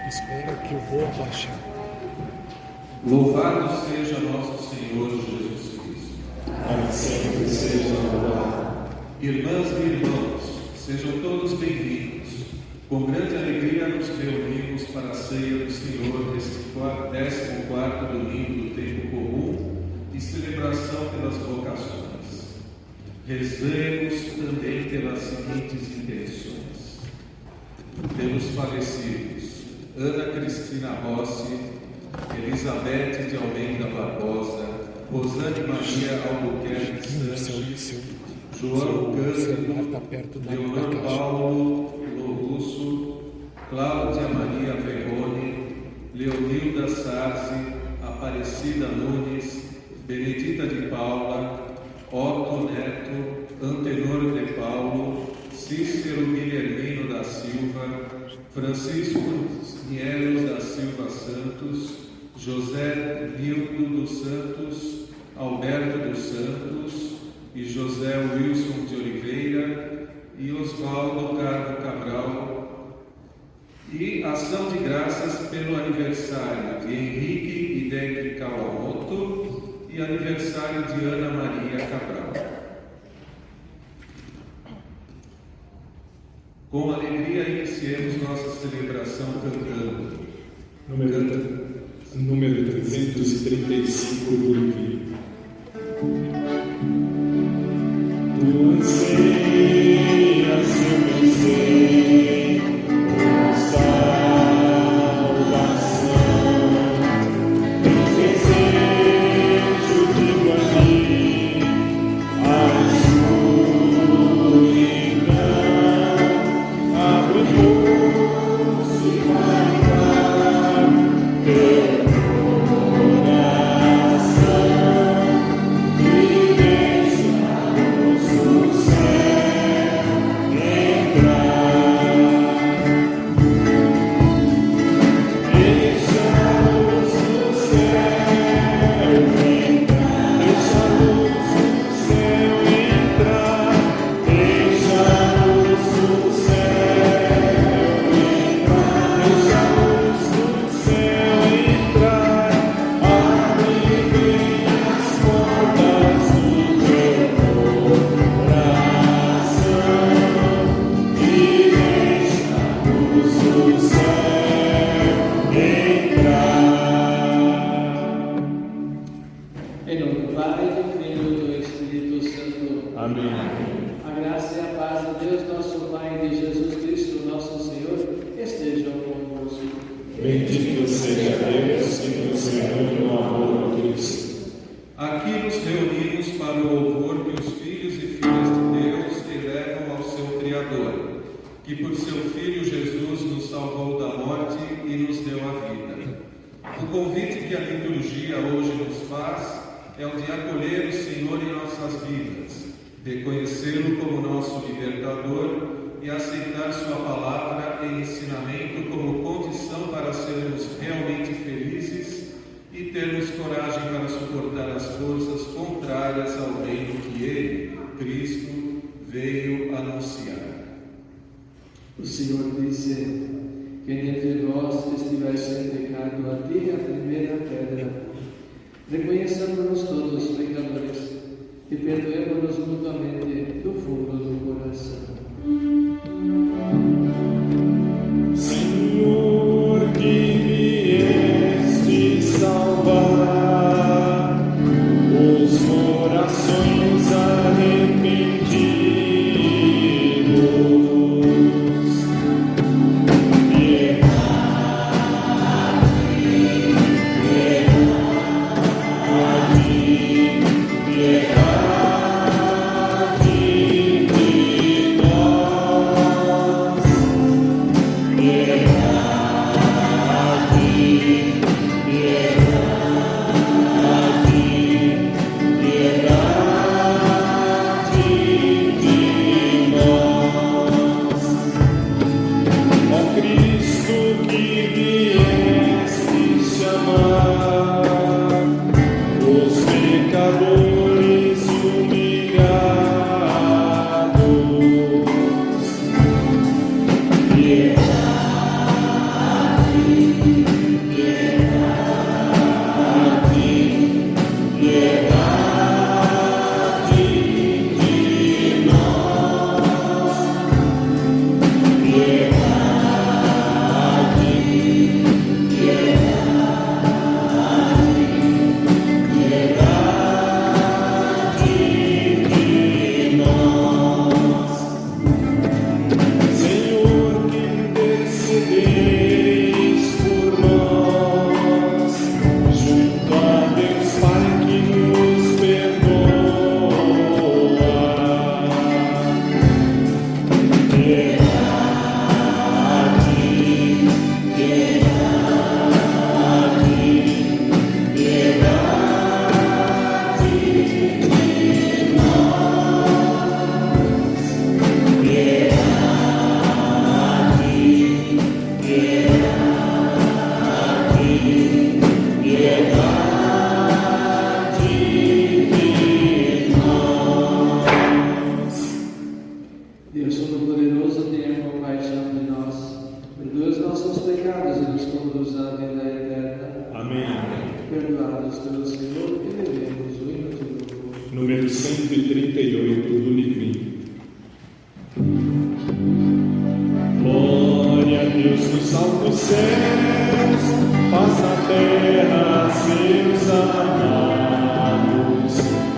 Espera que eu vou abaixar. Louvado seja nosso Senhor Jesus Cristo. Para sempre seja louvado. Irmãs e irmãos, sejam todos bem-vindos. Com grande alegria nos reunimos para a ceia do Senhor neste 14º domingo do tempo comum e celebração pelas vocações. Rezemos também pelas seguintes intenções: pelos falecidos Ana Cristina Rossi, Elizabeth de Almeida Barbosa, Rosane Maria Albuquerque Sanches, João Cândido, Leonor Paulo Lourusso, Cláudia Maria Verrone, Leonilda Sarzi, Aparecida Nunes, Benedita de Paula, Otto Neto, Antenor de Paulo, Cícero Guilhermino da Silva, Francisco Nielos da Silva Santos, José Nildo dos Santos, Alberto dos Santos e José Wilson de Oliveira e Osvaldo Carlos Cabral, e ação de graças pelo aniversário de Henrique Hideki Kawamoto e aniversário de Ana Maria Cabral. Com alegria iniciemos nossa celebração cantando número 335 do livro. Tu anseias, eu pensei, por salvação, tem desejo de banir a escuridão, abre poço e vai dar teu coração e deixa o céu entrar. Deixa a luz do céu entrar. Deixa a luz do céu entrar. Deixa a luz do céu entrar. Deixa a luz do céu entrar. Abre bem as portas do teu coração e deixa a luz do céu entrar. Em nome do Pai, do Filho e do Espírito Santo. Amém. A graça e a paz de Deus, nosso Pai, e de Jesus Cristo, nosso Senhor, estejam convosco. Bendito seja Deus que nos uniu no amor a Cristo. Aqui nos reunimos para o louvor que os filhos e filhas de Deus elevam ao seu Criador, que por seu Filho Jesus nos salvou da morte e nos deu a vida. O convite que a liturgia hoje nos faz é o de acolher o Senhor em nossas vidas, reconhecê-lo como nosso libertador e aceitar sua palavra e ensinamento como condição para sermos realmente felizes e termos coragem para suportar as forças contrárias ao reino que Ele, Cristo, veio anunciar. O Senhor disse: quem entre vós estiver sem pecado, atire a primeira pedra. Reconheçamos-nos todos pecadores e perdoemos-nos mutuamente do fundo do coração. Senhor, que vieste salvar os corações arrependidos, piedade de nós, ó Cristo que vieste chamar os pecadores humilhados, piedade Perdoa os nossos pecados e nos conduz à vida eterna. Amém. Perdoados pelo Senhor, elevemos o hino de louvor. Número 138 do livrinho. Glória a Deus nos altos céus, paz na terra, seus amados.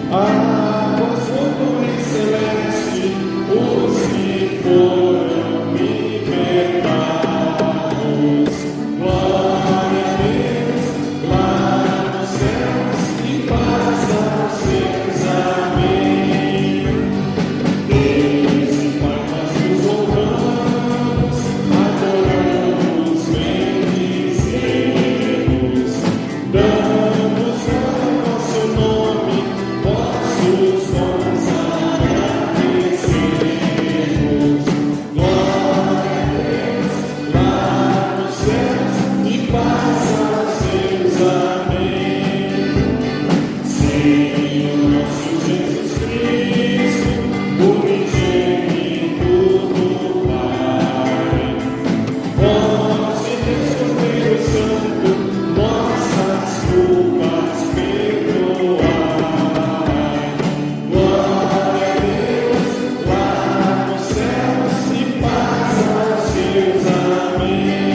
Águas do torrente celeste, os que foram libertados. Glória a Deus, lá nos céus, e paz aos seus. Amém. Deus e Pai, nós nos louvamos, adoramos, bendizemos, damos glória ao nosso nome, vossos dons agradecemos. Glória a Deus, lá nos céus, e paz aos seus. Amém. Senhor nosso Jesus Cristo, o unigênito do Pai, vós e Deus Cordeiro Santo, nossas culpas perdoai. Glória a Deus, lá nos céus, e paz aos seus. Amém.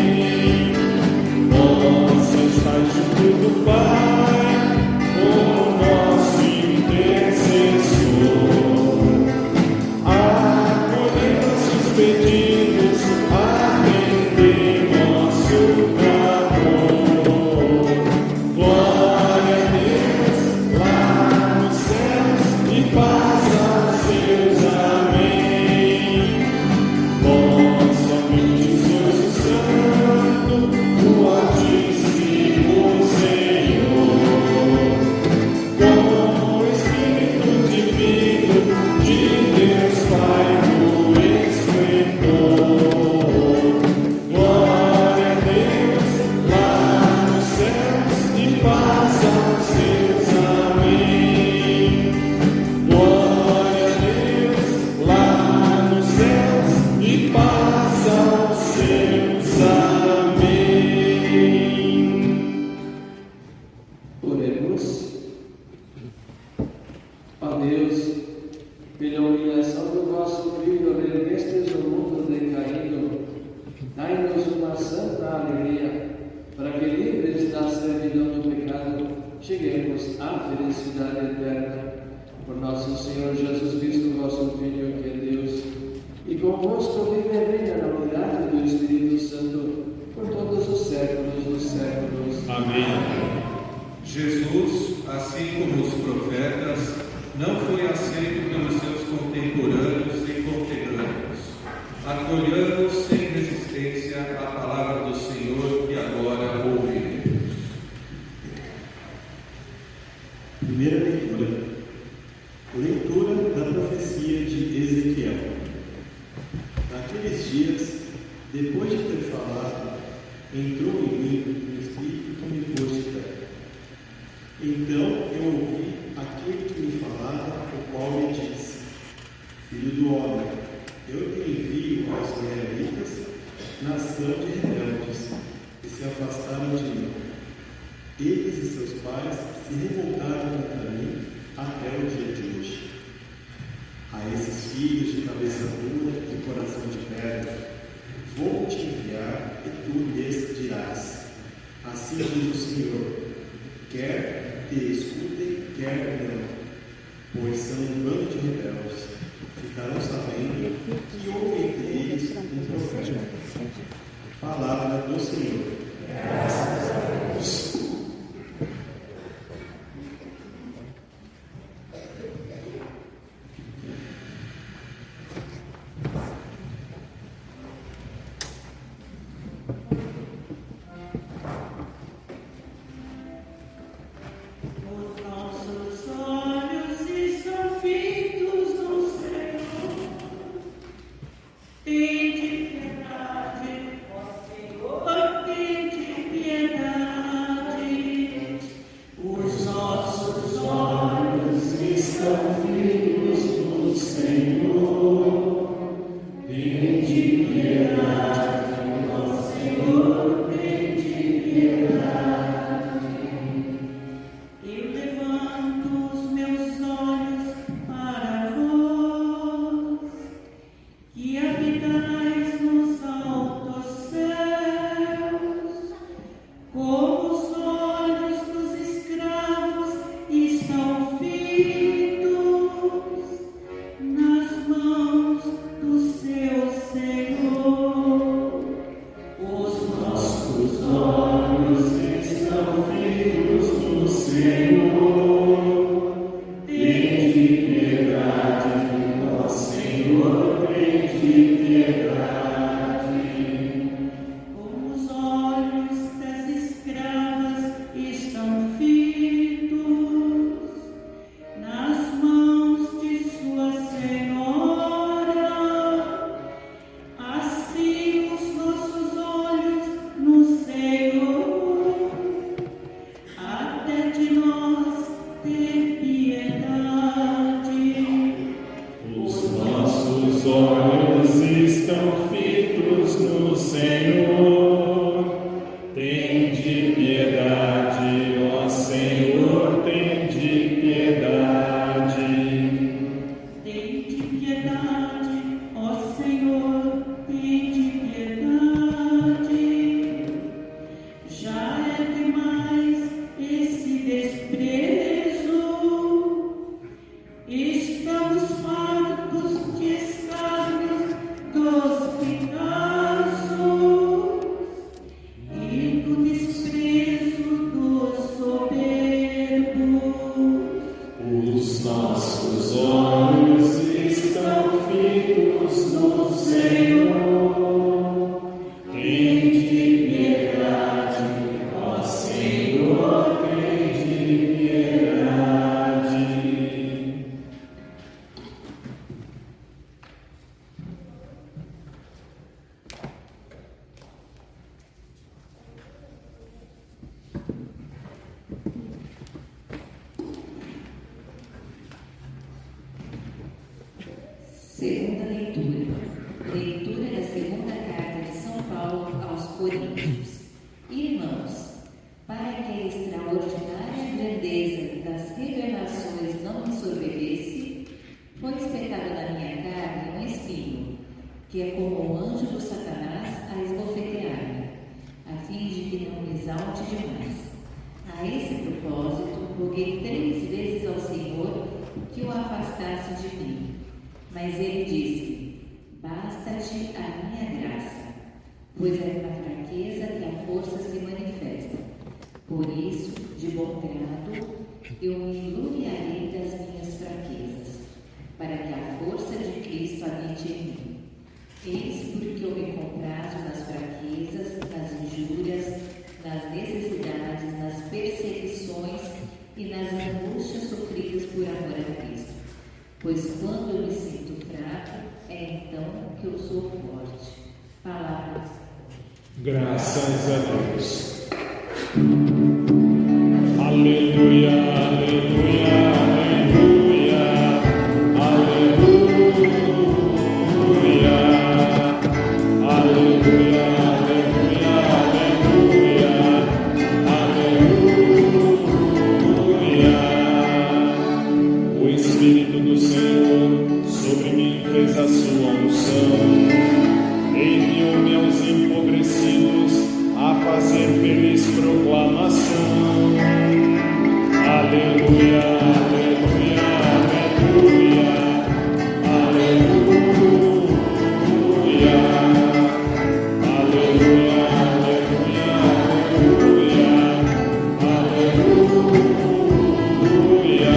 Vós que estáis junto do Pai, como nosso intercessor, acolhei nossos pedidos, atendei nosso clamor. Glória a Deus, lá nos céus, e paz aos seus. Amém. Vós somente sois o Santo, o Altíssimo Senhor, com o Espírito Divino de Deus Pai no esplendor. Glória a Deus, lá nos céus, e paz aos seus. Amém. Glória a Deus, lá nos céus, e paz aos seus. Amém. Oremos. Ó Deus, pela humilhação do vosso Filho, reerguestes o mundo decaído, dai-nos uma santa alegria, para que, livres da servidão do pecado, cheguemos à felicidade eterna. Por nosso Senhor Jesus Cristo, vosso Filho, que é Deus, e convosco vive e reina na unidade do Espírito Santo, por todos os séculos dos séculos. Amém. Jesus, assim como os profetas, não foi aceito pelos seus contemporâneos e conterrâneos. Acolhamos sem resistência a palavra do Senhor que agora ouviremos. Primeira leitura. Leitura da profecia de Ezequiel. Naqueles dias, depois de ter falado, entrou em mim o Espírito que me pôs de pé. Então eu ouvi aquele que me falava, o qual me disse: Filho do homem, eu te envio aos israelitas, nação de rebeldes, que se afastaram de mim. Eles e seus pais se revoltaram contra mim até o dia de hoje. A esses filhos de cabeça dura e coração de pedra, vou te enviar e tu lhes dirás: Assim diz o Senhor, quer te escutem, quer não, pois são um bando de rebeldes. Ficarão sabendo que houve entre eles um profeta. Palavra do Senhor. Graças a Deus. Tende piedade, Segunda leitura. Leitura da segunda carta de São Paulo aos Coríntios. Irmãos, para que a extraordinária grandeza das revelações não me sobrevivesse, foi espetado na minha carne um espinho, que é como um anjo do Satanás a esbofetear-me, a fim de que não me exalte demais. A esse propósito, roguei 3 vezes ao Senhor que o afastasse de mim. Mas ele disse: basta-te a minha graça, pois é na fraqueza que a força se manifesta. Por isso, de bom grado, eu me gloriarei das minhas fraquezas, para que a força de Cristo habite em mim. Eis porque eu me comprazo nas fraquezas, nas injúrias, nas necessidades, nas perseguições e nas angústias sofridas por amor a Cristo. Pois quando eu me sinto fraco, é então que eu sou forte. Palavras. Graças a Deus. Aleluia, aleluia, aleluia, aleluia, aleluia, aleluia, aleluia. O Espírito do Senhor sobre mim fez a sua unção, enviou-me aos empobrecidos a fazer feliz proclamação. Aleluia, aleluia, aleluia, aleluia, aleluia, aleluia, aleluia.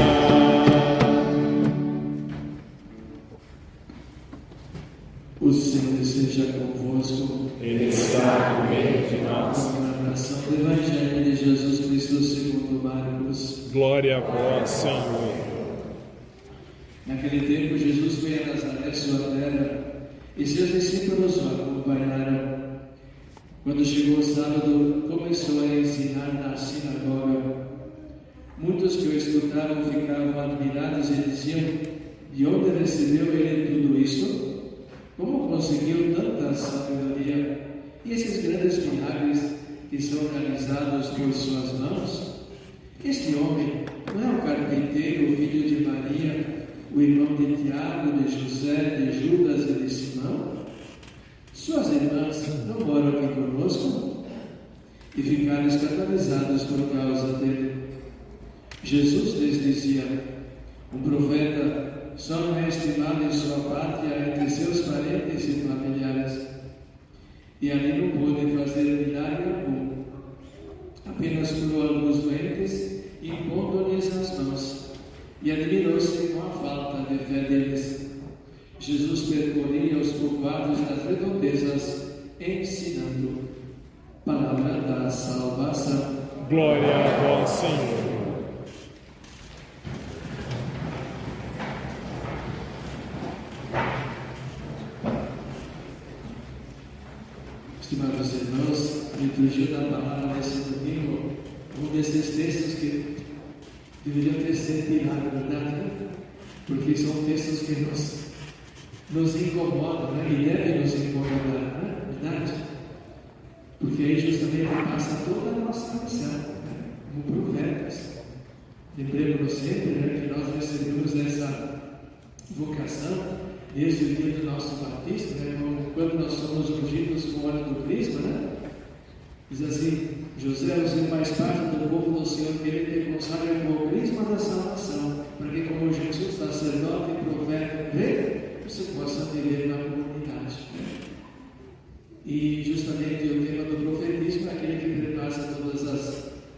O Senhor esteja convosco. Ele está no meio de nós. Proclamação do Evangelho de Jesus Cristo segundo Marcos. Glória a vós, Senhor. Naquele tempo, Jesus foi a Nazaré, sua terra, e seus discípulos o acompanharam. Quando chegou o sábado, começou a ensinar na sinagoga. Muitos que o escutavam ficavam admirados e diziam: de onde recebeu ele tudo isto? Como conseguiu tanta sabedoria e esses grandes milagres que são realizados por suas mãos? Este homem não é o carpinteiro, filho de Maria, o irmão de Tiago, de José, de Judas e de Simão? Suas irmãs não moram aqui conosco? E ficaram escandalizados por causa dele. Jesus lhes dizia: um profeta só não é estimado em sua pátria entre seus parentes e familiares. E ali não pôde fazer milagre algum. Apenas curou alguns doentes, impondo-lhes as mãos. E admirou-se com a falta de fé deles. Jesus percorria os povoados das redondezas, ensinando. Palavra da salvação. Glória a vós, Senhor. Estimados irmãos, a liturgia da palavra desse domingo, um desses textos que deveriam ter sido tirados, verdade? Porque são textos que nos incomodam, né? E devem nos incomodar, né? Verdade? Porque aí justamente passa toda a nossa missão, né? Como profetas. Lembremos sempre, né, que nós recebemos essa vocação desde o dia do nosso batismo, né, quando nós somos ungidos com o óleo do Crisma, né? Diz assim: José, você faz parte do povo do Senhor, que ele te consagra com o Crisma da salvação, para que, como Jesus, sacerdote e profeta, rei, você possa viver na comunidade. E justamente o tema do profetismo é aquele que perpassa todas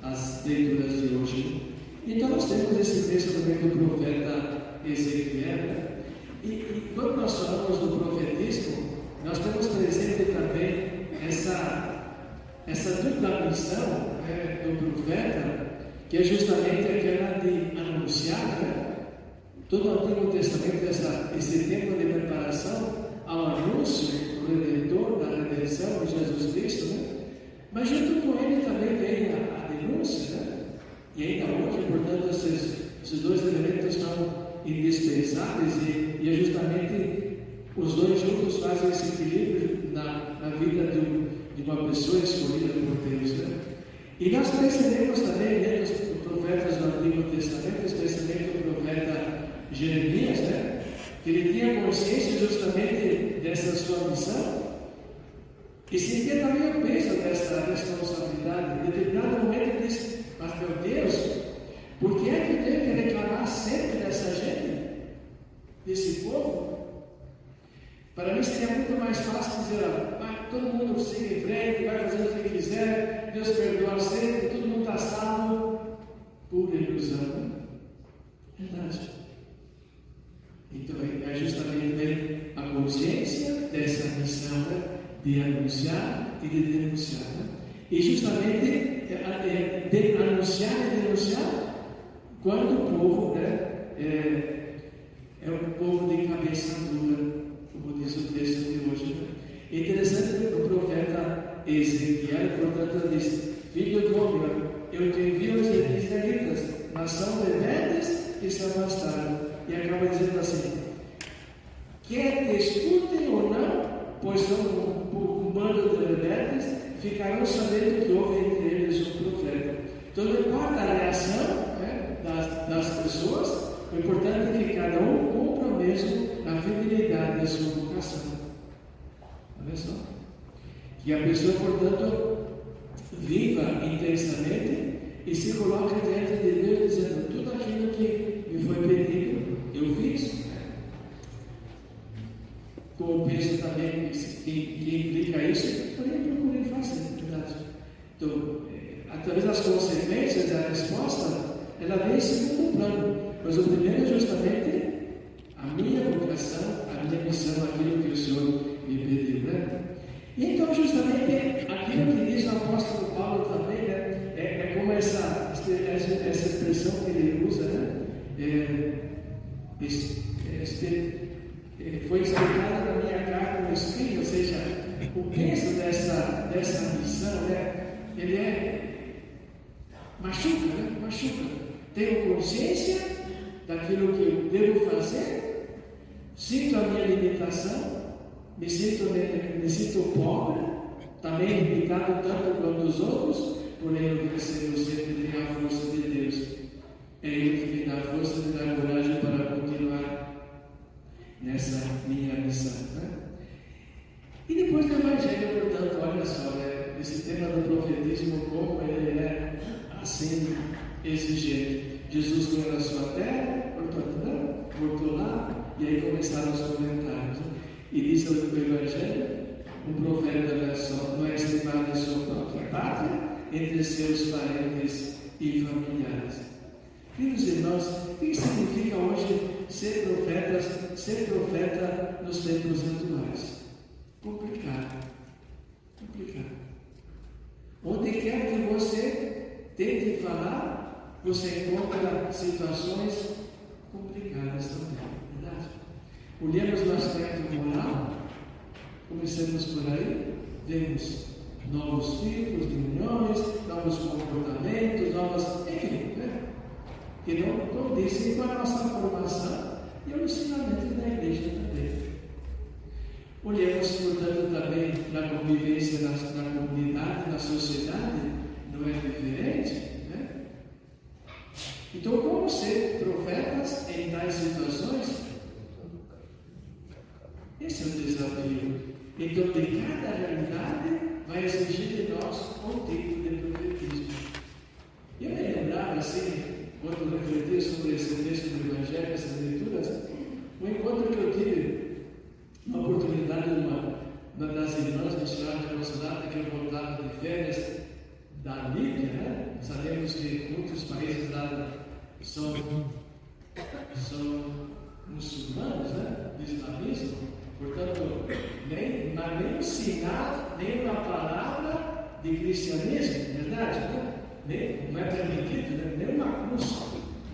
as leituras de hoje. Então nós temos esse texto também do profeta Ezequiel. E quando nós falamos do profetismo, nós temos presente também essa dupla missão, né, do profeta, que é justamente aquela de anunciar, né, todo o Antigo Testamento, esse tempo de preparação ao anúncio do Redentor, da redenção de Jesus Cristo, né? Mas junto com ele também vem a denúncia, né? E ainda hoje, portanto, esses dois elementos são indispensáveis e é justamente Os dois juntos fazem esse equilíbrio na vida de uma pessoa escolhida por Deus, né? E nós percebemos também, né, os profetas do Antigo Testamento, especialmente o profeta Jeremias, né, que ele tinha consciência justamente dessa sua missão e sentia também o peso dessa responsabilidade. Em determinado momento ele disse: mas meu Deus, por que é que eu tenho que reclamar sempre dessa gente, desse povo? Para mim seria muito mais fácil dizer: todo mundo siga em frente, vai fazendo o que quiser, Deus perdoa sempre, todo mundo está salvo. Pura ilusão, né? Verdade. Então é justamente a consciência dessa missão, né, de anunciar e de denunciar, né? E justamente de anunciar e denunciar quando o povo, né, é um povo de cabeça dura, como diz o texto de hoje, né? É interessante que o profeta Ezequiel, portanto, diz: filho do homem, eu te envio os israelitas, nação rebeldes que se afastaram. E acaba dizendo assim: quer te escutem ou não, pois são um bando de rebeldes, ficarão sabendo que houve entre eles um profeta. Então não importa a reação, né, das pessoas, o importante é que cada um cumpra mesmo a fidelidade da sua vocação. Olha só. Que a pessoa, portanto, viva intensamente e se coloque diante de Deus dizendo: tudo aquilo que me foi pedido, eu fiz. Com o peso também que implica isso, porém procurei fazer, verdade. Então, através das consequências da resposta, ela vem em segundo plano. Mas o primeiro é justamente a minha vocação, a minha missão, aquilo que o Senhor me pediu, né? E então, justamente, aquilo que diz o apóstolo Paulo também, né? É como essa expressão que ele usa, né? Foi explicada na minha carta no Espírito, ou seja, o peso dessa missão, né? Ele machuca, né? Machuca. Tenho consciência daquilo que eu devo fazer, sinto a minha limitação, me sinto pobre, também limitado tanto quanto os outros, porém eu recebo sempre a força de Deus. É Ele que me dá força, me dá coragem para continuar nessa minha missão, né? E depois do Evangelho, portanto, olha só, né, esse tema do profetismo, como ele é assim exigente. Jesus foi na sua terra, voltou lá, e aí começaram os comentários, né? E diz o Evangelho: um profeta não é estimado em sua própria pátria, entre seus parentes e familiares. Queridos irmãos, o que significa hoje ser profeta nos tempos atuais? Complicado. Onde quer que você tente falar, você encontra situações complicadas também, verdade? Olhamos no aspecto moral, começamos por aí, vemos novos tipos de uniões, novos comportamentos, enfim, né? Que não condizem com a nossa formação e o ensinamento da igreja também. Olhamos, portanto, também na convivência na comunidade, na sociedade, não é diferente, né? Então, como ser profetas em tais situações? Esse é o desafio. Então, de cada realidade vai exigir de nós um tipo de profetismo. Eu me lembrava assim, quando refletia sobre esse texto do Evangelho, essas leituras, um encontro que eu tive, uma oportunidade de uma das irmãs missionárias da nossa data, que eu voltava de férias da Líbia, né? Sabemos que muitos países lá são muçulmanos, né? Do islamismo, portanto, nem um sinal, nem uma palavra de cristianismo, verdade, né? Não é permitido, né? Nem uma cruz,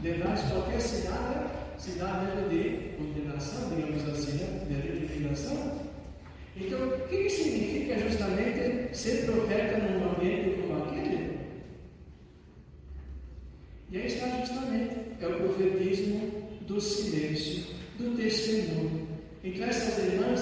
levar qualquer sinal mesmo de condenação, digamos assim, né? De recriminação. Então, o que significa justamente ser profeta num ambiente como aquele? E aí está justamente, é o profetismo do silêncio, do testemunho. Então essas irmãs,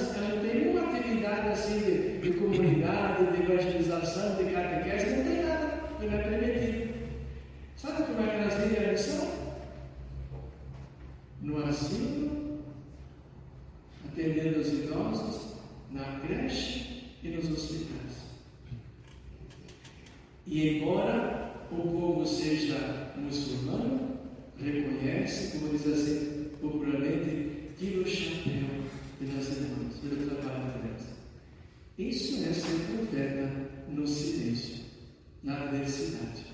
E embora o povo seja muçulmano, reconhece, como diz assim popularmente, tira o chapéu pelas irmãs, pelo trabalho delas. Isso é ser profeta no silêncio, na adversidade.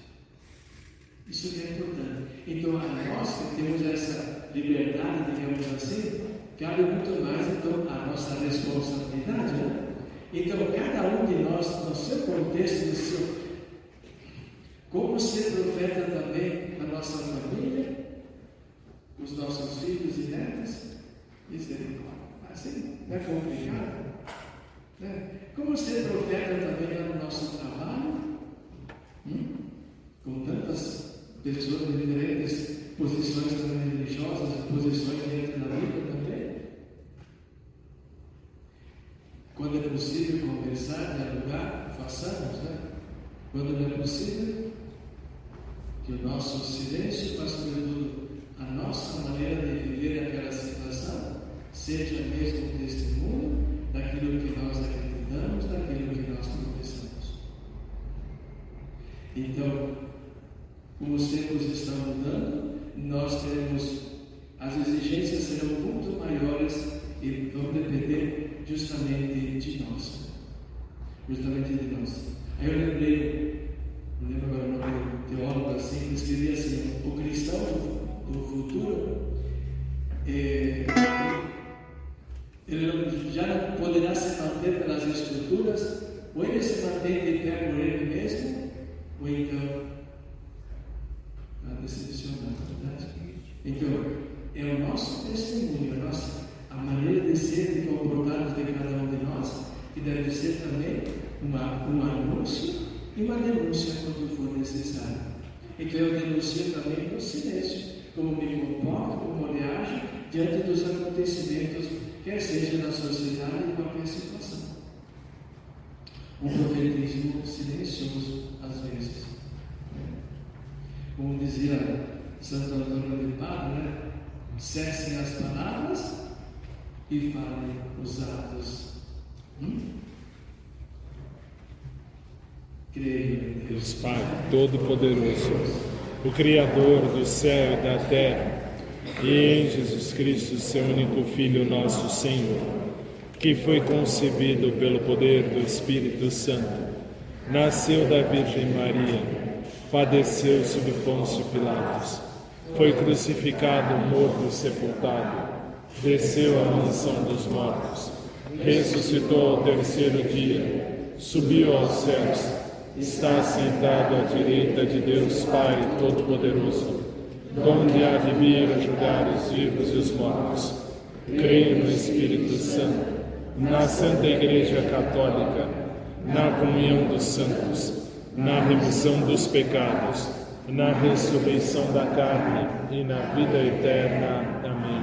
Isso que é importante. Então, a nós que temos essa liberdade, digamos assim, cabe muito mais então a nossa responsabilidade, né? Então, cada um de nós, no seu contexto, no seu, como ser profeta também na nossa família, os nossos filhos e netos, misericórdia. Assim, não é complicado? Né? Como ser profeta também no nosso trabalho, com tantas pessoas de diferentes posições também religiosas, posições dentro da vida também. Quando é possível conversar, dialogar, façamos, né? Quando não é possível, que o nosso silêncio, mas sobretudo a nossa maneira de viver aquela situação, seja mesmo um testemunho daquilo que nós acreditamos, daquilo que nós professamos. Então, como os tempos estão mudando, nós teremos, as exigências serão muito maiores e vão depender justamente de nós. Justamente de nós. Aí eu lembrei, não lembro agora o nome do teólogo assim, que escrevia assim: o cristão do futuro, ele já não poderá se manter pelas estruturas, ou ele se mantém de pé por ele mesmo, ou então decepcionado, verdade? Então, é o nosso testemunho, a maneira de ser e comportarmos de cada um de nós, que deve ser também um anúncio e uma denúncia quando for necessário. Então, eu denuncio também no silêncio, como me comporto, como reajo diante dos acontecimentos, quer seja na sociedade ou em qualquer situação. Um profetismo silencioso, às vezes. Como dizia Santo Antônio de Padua, né? Cessem as palavras e falem os atos. Creio em Deus Pai Todo-Poderoso, o Criador do céu e da terra, e em Jesus Cristo, seu único Filho, nosso Senhor, que foi concebido pelo poder do Espírito Santo, nasceu da Virgem Maria, padeceu sob Pôncio Pilatos, foi crucificado, morto e sepultado, desceu à mansão dos mortos, ressuscitou ao terceiro dia, subiu aos céus, está sentado à direita de Deus Pai Todo-Poderoso, donde há de vir a julgar os vivos e os mortos. Creio no Espírito Santo, na Santa Igreja Católica, na comunhão dos santos, na remissão dos pecados, na ressurreição da carne e na vida eterna. Amém.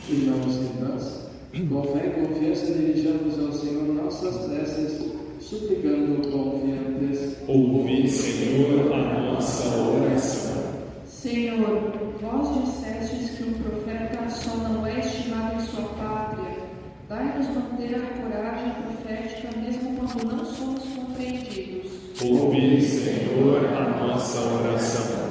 Irmãos e irmãs, com fé e confiança dirijamos ao Senhor nossas preces, suplicando confiantes. Ouvi, Senhor, a nossa oração. Senhor, vós dissestes que um profeta só não é estimado em sua pátria. Dai-nos manter a coragem profética mesmo quando não somos compreendidos. Ouvi, Senhor, a nossa oração.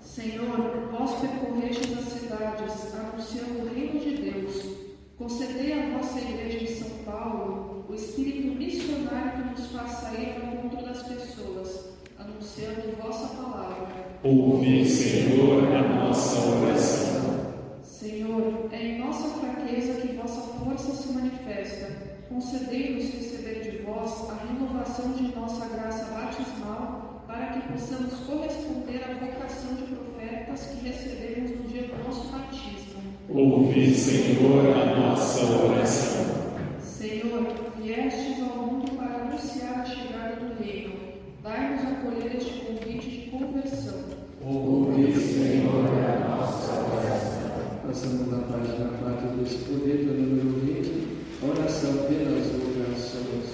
Senhor, vós percorrestes as cidades, anunciando o reino de Deus. Concedei à vossa Igreja de São Paulo o espírito missionário que nos faça ir ao encontro das pessoas, anunciando vossa palavra. Ouvi, Senhor, a nossa oração. Senhor, é em nossa fraqueza que vossa força se manifesta. Concedei-nos receber de vós a renovação de nossa graça batismal, para que possamos corresponder à vocação de profetas que recebemos no dia do nosso batismo. Ouvi, Senhor, a nossa oração. Senhor, viestes ao mundo para anunciar a chegada do reino. Dai-nos acolher este convite de conversão. Ouvi, Senhor, a nossa oração. Passando na página 4 do Escudeto, número 20, oração pelas vocações.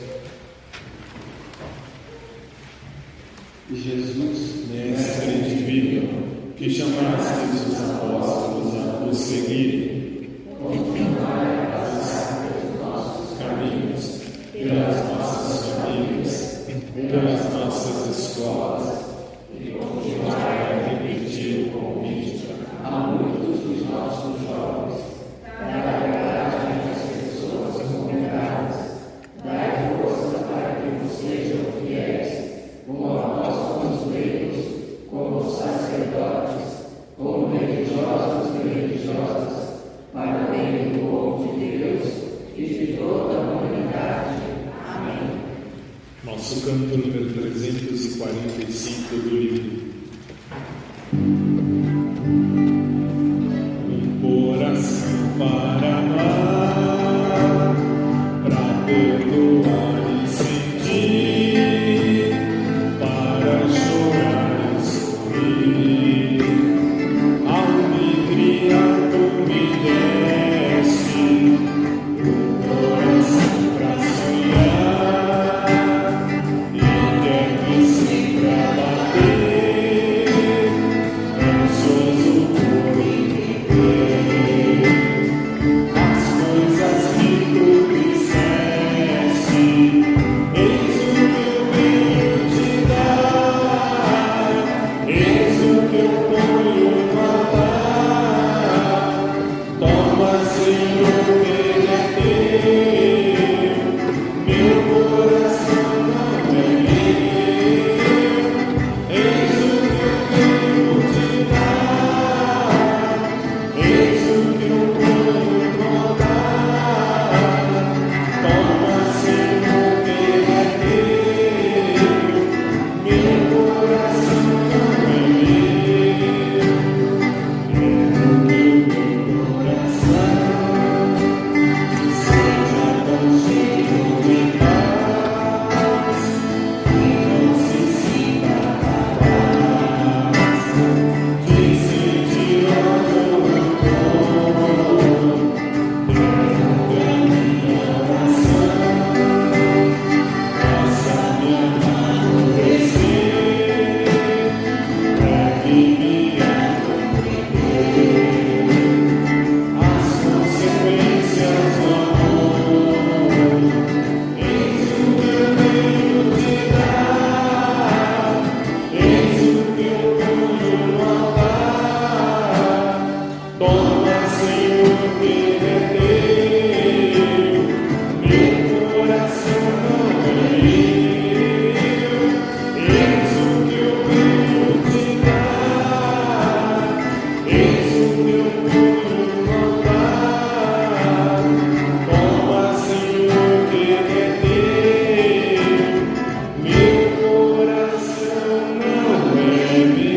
Jesus, Mestre divino, que chamastes os apóstolos a vos seguirem, pelos nossos caminhos, pelas nossas famílias, pelas nossas escolas, povo de Deus e de toda a humanidade. Amém. Nosso canto número 345 do livro. Um coração para amar, para perdoar e sentir, para chorar e sorrir. Ao me criar, tu me deste um coração para sonhar, e quer que sempre a bater, ansioso por viver as coisas que tu disseste. Eis o que eu venho te dar, eis o que eu ponho a dar. Toma, Senhor, ele é teu, meu coração não é meu. Eis o que eu venho te dar, eis o que eu ponho a dar. Toma, Senhor, ele é teu, meu coração não é meu. Quero que o meu coração seja tão cheio de paz, que não se sinta capaz de sentir ódio ou rancor. Quero que a minha oração possa me amadurecer, leve-me a compreender as consequências do amor. Eis o que eu venho te dar, eis o que eu ponho a dar. Toma, Senhor, que é teu, meu coração não é meu. Eis o que eu venho te dar, eis o que eu ponho a dar. Toma, Senhor, que é teu, meu coração não é meu.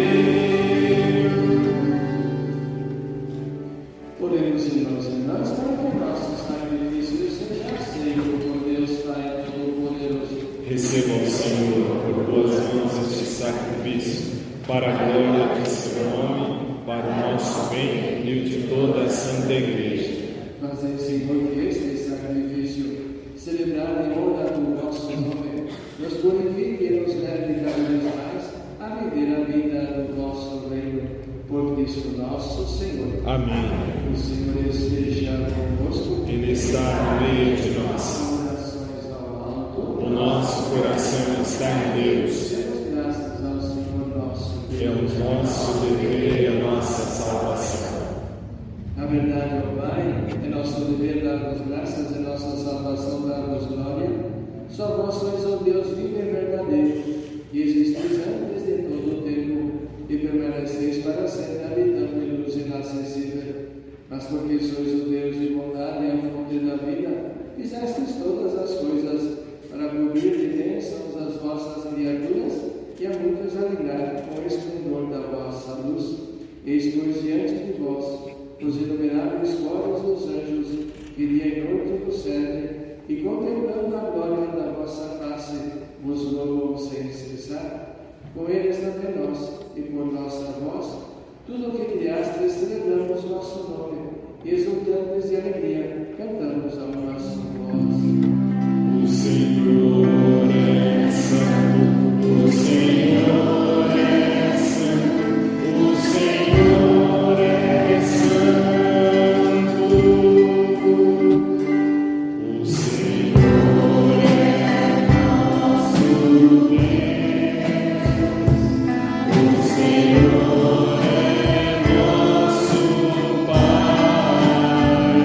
Oremos, irmãos e irmãs, para que o nosso sacrifício seja aceito por Deus Pai Todo-Poderoso. Receba o Senhor por tuas mãos este sacrifício, para a glória de seu nome, para o nosso bem e o de toda a Santa Igreja. Fazei, Senhor, que este sacrifício, celebrado em honra do vosso nome, nos purifique e nos leve cada vez mais a viver a vida do vosso reino. Por Cristo nosso Senhor. Amém. O Senhor esteja convosco. Ele está no meio de nós. Orações ao alto. O nosso coração está em Deus. Demos graças ao Senhor nosso É o Deus. nosso dever e a nossa salvação. Na verdade, ó Pai, é nosso dever dar-vos graças, é nossa salvação dar-vos glória. Só vós sois o Deus vivo e verdadeiro, e existis antes de todo o tempo, e permaneceis para sempre habitando em luz inacessível. Mas porque sois o Deus de bondade e a fonte da vida, fizestes todas as coisas para cobrir de bênçãos as vossas criaturas e a muitos alegrar com o esplendor da vossa luz. Eis, pois, diante de vós os inumeráveis coros dos anjos que dia e noite vos servem, e contemplando a glória da vossa face, vos louvam sem cessar. Com eles também nós, e por nossa voz, tudo o que criastes, celebramos vosso nome, e exultantes de alegria, cantamos ao nosso voz. O Senhor é santo, o Senhor é santo, o Senhor é santo. O Senhor é nosso Deus, o Senhor é nosso Pai,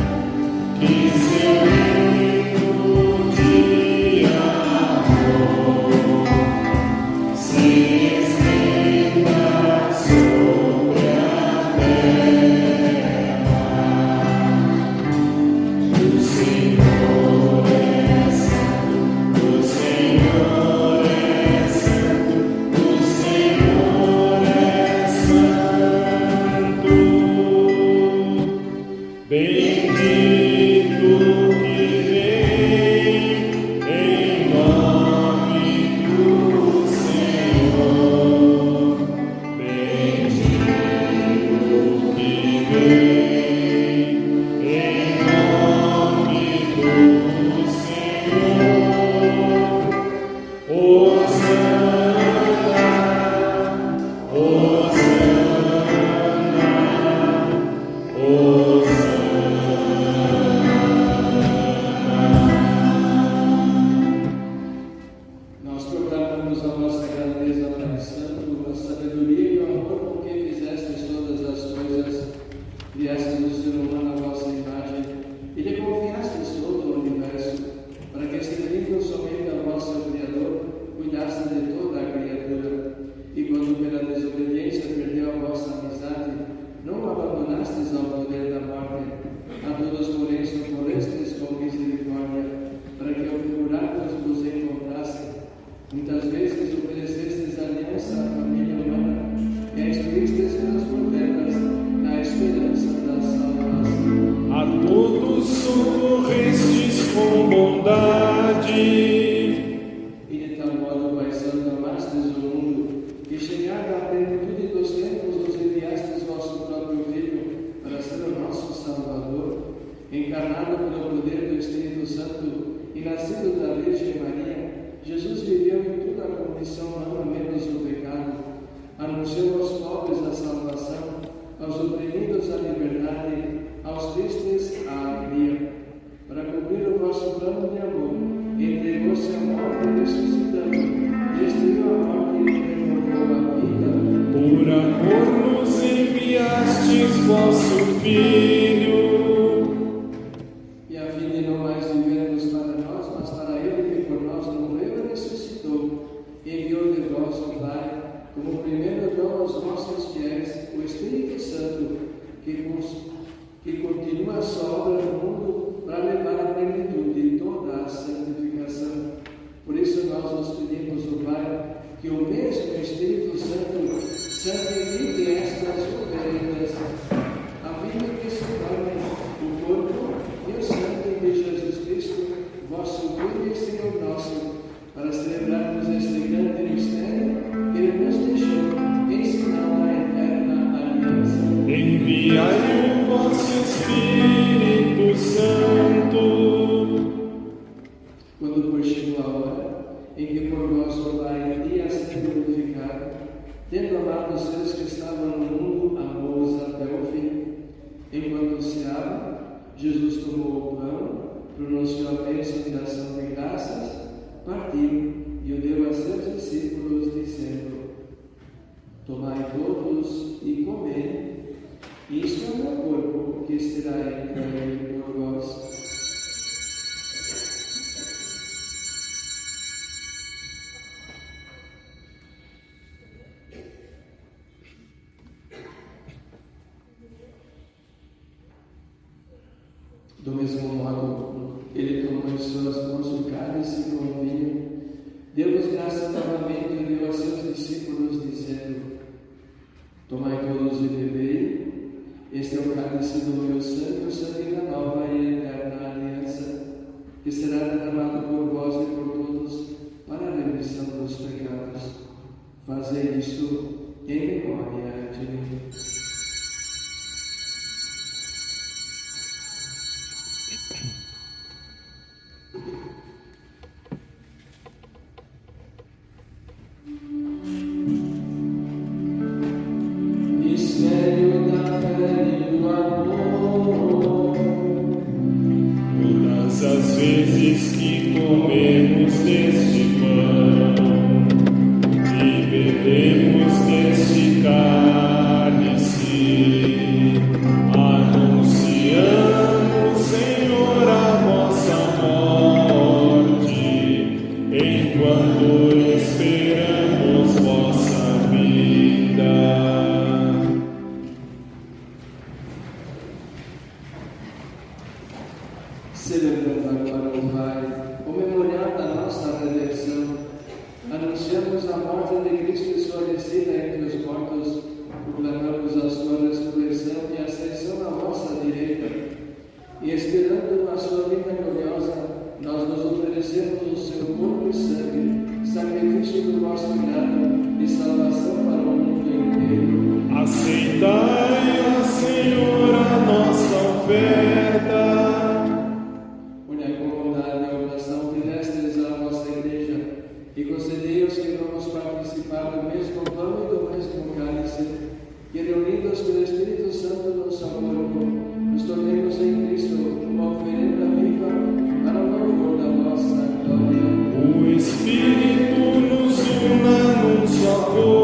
que seu reino dia Pai Santo, a sabedoria e o amor com que fizestes todas as coisas, criastes o ser humano à vossa imagem e lhe confiastes todo o universo, para que, servindo somente ao vosso Criador, cuidasse de toda a criatura. E quando pela desobediência perdeu a vossa amizade, não o abandonastes ao poder da morte. A todos, porém, socorrestes com misericórdia, para que ao procurarmos vos encontrasse. Muitas vezes oferecestes aliança à família humana e a instruístes pelos profetas na esperança da salvação. A todos socorrestes com bondade. E de tal modo, Pai Santo, amastes o mundo, que chegada à plenitude dos tempos nos enviastes vosso próprio Filho para ser o nosso Salvador, encarnado pelo poder do Espírito Santo e nascido da Virgem Maria. Jesus viveu em toda a condição humana, menos o pecado, anunciou aos pobres a salvação, aos oprimidos a liberdade, aos tristes a alegria. Para cumprir o vosso plano de amor, entregou-se à morte ressuscitando, destruiu a morte e renovou a vida. Por amor nos enviastes vosso Filho. E a fim de não mais vivermos para nós, mas para Ele que por nós morreu e ressuscitou, enviou de vós o Pai, como primeiro dom aos nossos fiéis, o Espírito Santo, que continua a sua obra no mundo para levar à plenitude toda a santificação. Por isso nós vos pedimos, o Pai, que o mesmo Espírito Santo santifique estas ovelhas, a fim de que se tornem o corpo e o sangue de Jesus Cristo, vosso Filho e Senhor nosso, para celebrarmos este grande mistério que Ele nos deixou em sinal da eterna aliança. Enviai o vosso Espírito Santo. Quando pois chegou a hora em que por vós o Pai ia ser glorificado, tendo amado os seus que estavam no mundo, amou-os até o fim. Enquanto ceava, Jesus tomou o pão, pronunciou a bênção de ação de graças, partiu e o deu a seus discípulos, dizendo: Tomai todos e comei, isto é o meu corpo que será entregue por vós. Do mesmo modo, ele tomou em suas mãos o cálice com o vinho, deu-vos graça novamente e deu a seus discípulos, dizendo: Tomai todos e bebei, este é o cálice do meu sangue, o sangue da nova e eterna aliança, que será derramado por vós e por todos para a remissão dos pecados. Fazei isto em memória de mim. Mistério da fé e do amor. Todas as vezes que comemos deste pão e bebemos deste cálice, anunciamos, Senhor, a vossa morte, enquanto esperamos vossa vida. Celebrando agora o Pai, o memorial da nossa redenção, anunciamos a morte de Cristo e sua descida entre os mortos, proclamamos a sua ressurreição e ascensão à vossa direita, e esperando a sua vida gloriosa, nós nos oferecemos o seu corpo e sangue, sacrifício do vosso grado e salvação para o mundo inteiro. Aceitai, ó Senhor, a nossa oferta. Olhai com bondade a oração que destes à vossa igreja e concedei-os que vamos participar do mesmo pão e do mesmo cálice, e reunidos pelo Espírito Santo no seu corpo, nos tornemos em Cristo uma oferenda viva para o louvor da vossa glória. O Espírito nos una num só corpo.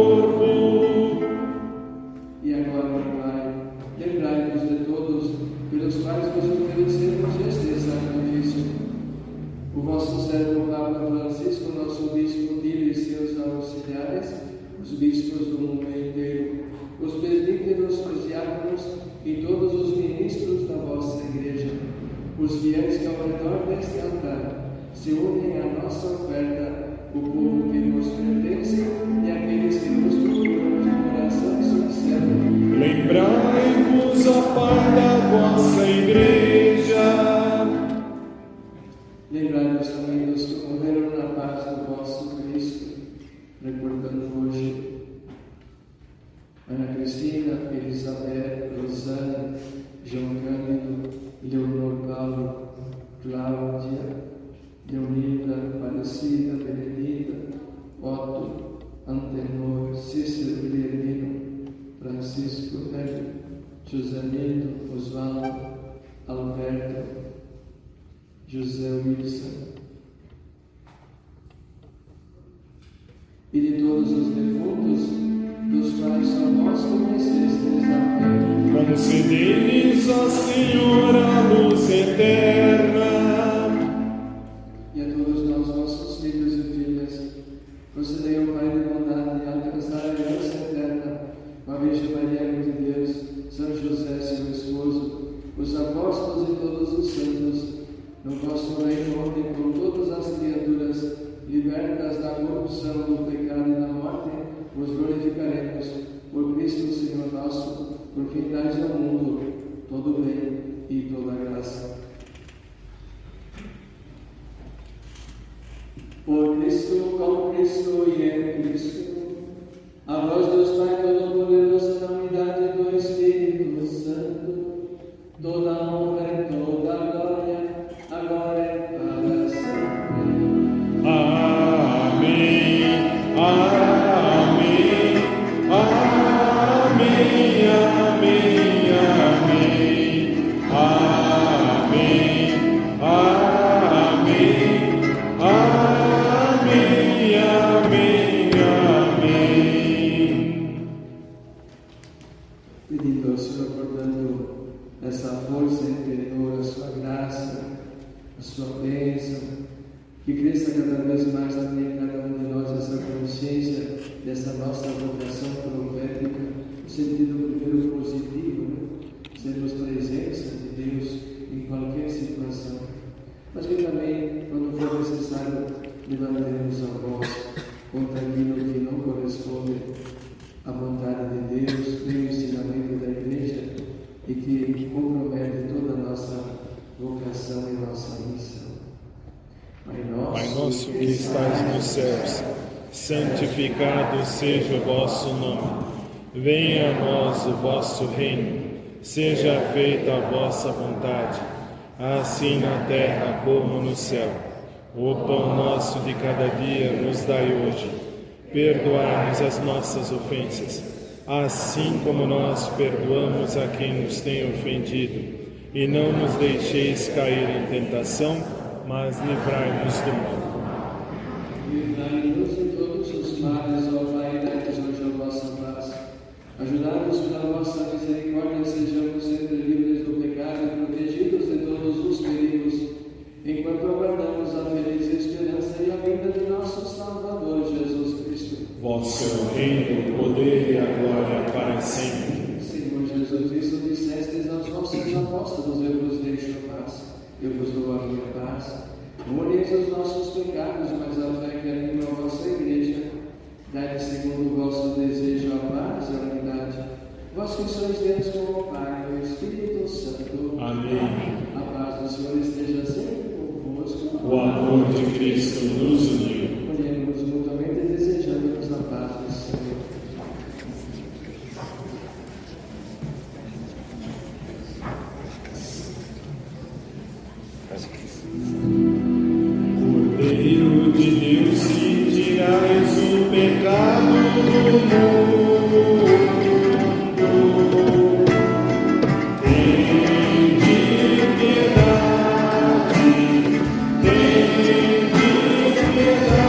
bispos do mundo inteiro, os presbíteros, os diáconos e todos os ministros da vossa Igreja, os fiéis que ao redor deste altar se unem à nossa oferta, o povo que nos pertence e aqueles que nos procuram de coração sincero. Lembrai-vos, ó Pai, da vossa Igreja. Lembrai-vos também dos que morreram na paz do vosso Cristo, recordando hoje Ana Cristina, Elizabeth, Rosana, João Cândido, Leonor Paulo, Cláudia, Leonilda, Aparecida, Benedita, Otto, Antenor, Cícero Guilhermino, Francisco Hélio, José Nito, Osvaldo, Alberto, José Wilson, e de todos os defuntos, dos quais só vós conhecestes a fé. Concedei-lhes, ó Senhor, a luz eterna. E a todos nós, vossos filhos e filhas, concedei ao Pai de bondade alcançar a herança eterna, com a Virgem Maria, Mãe de Deus, São José, seu esposo, os apóstolos e todos os santos, no vosso reino, onde com todas as criaturas, libertas da corrupção, do pecado e da morte, vos glorificaremos, por Cristo Senhor nosso, por quem dais ao mundo todo o bem e toda a graça. Por Cristo, com Cristo e em Cristo, a vós Deus Pai Todo-Poderoso, na unidade do Espírito Santo, toda a honra e toda a glória, agora e para sempre. Amém. Amém. Amém. Amém. Amém. Amém. Amém. Amém. Amém. Pedindo ao Senhor, portanto, essa força interior, a sua graça, a sua bênção, que cresça cada vez mais também em cada um de nós essa consciência dessa nossa vocação profética, no sentido primeiro positivo, né? Sermos presença de Deus em qualquer situação, mas que também, quando for necessário, levantaremos a voz contra aquilo que não corresponde à vontade de Deus, nem o ensinamento da Igreja, e que compromete toda a nossa vocação e nossa missão. Pai nosso que estais nos céus, santificado seja o vosso nome. Venha a nós o vosso reino. Seja feita a vossa vontade, assim na terra como no céu. O pão nosso de cada dia nos dai hoje. Perdoai-nos as nossas ofensas, assim como nós perdoamos a quem nos tem ofendido. E não nos deixeis cair em tentação, mas livrai-nos do mal. Livrai-nos de todos os males, ó Pai, e dai-nos hoje a vossa paz. Ajudai-nos pela vossa misericórdia, sejamos sempre livres do pecado e protegidos de todos os perigos, enquanto aguardamos a feliz esperança e a vinda de nosso Salvador Jesus Cristo. Vosso é o reino, o poder e a glória para sempre. Senhor Jesus Cristo, dissestes aos vossos apóstolos: eu vos deixo a paz, eu vos dou a minha paz. Não olheis os nossos pecados, mas a fé que anima a vossa Igreja. Dai-lhe segundo o vosso desejo a paz e a unidade. Vós que sois Deus como o Pai e o Espírito Santo. Amém. A paz do Senhor esteja sempre convosco. O amor de Cristo nos uniu. Olhemos mutuamente desejando-nos a paz do Senhor. Cordeiro de Deus, que tirais o pecado do mundo, tende piedade, tende piedade.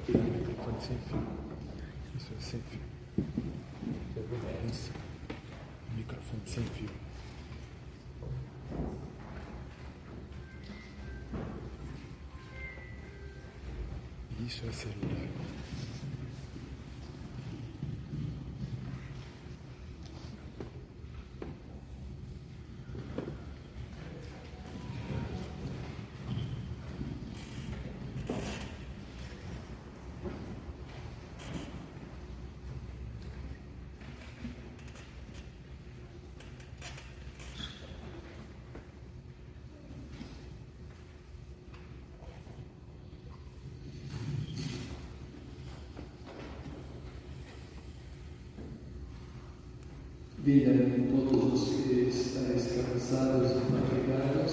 Microfone sem fio. Isso é sem fio. Isso. Microfone sem fio. Isso é celular. Vinde a mim todos os que estáis cansados e fatigados,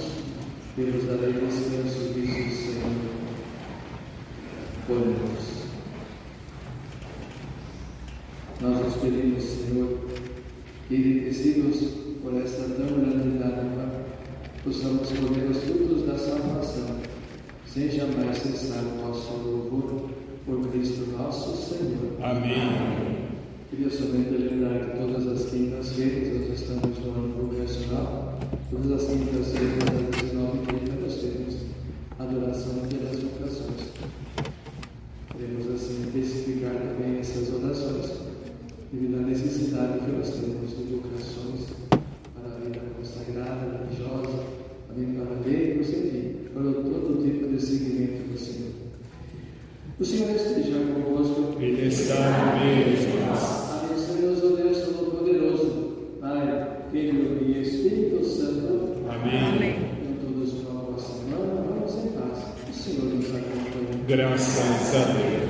e vos darei descanso, diz o Senhor. Oremos. Nós os pedimos, Senhor, que enriquecidos por esta tão grande dádiva, possamos colher os frutos da salvação, sem jamais cessar o vosso louvor, por Cristo nosso Senhor. Amém. Queria somente lembrar que todas as quintas-feiras, nós estamos no ano vocacional, todas as quintas-feiras, às 19h30, nós temos adoração pelas vocações. Queremos assim especificar também essas orações, devido à necessidade que nós temos de vocações para a vida consagrada, religiosa, também para leigos, enfim, para todo tipo de seguimento do Senhor. O Senhor esteja convosco. Ele está no meio de nós. Abençoe-nos, o Deus Todo-Poderoso, Pai, Filho e Espírito Santo. Amém. Com todos uma boa semana, vamos em paz. O Senhor nos acompanhe. Graças a Deus.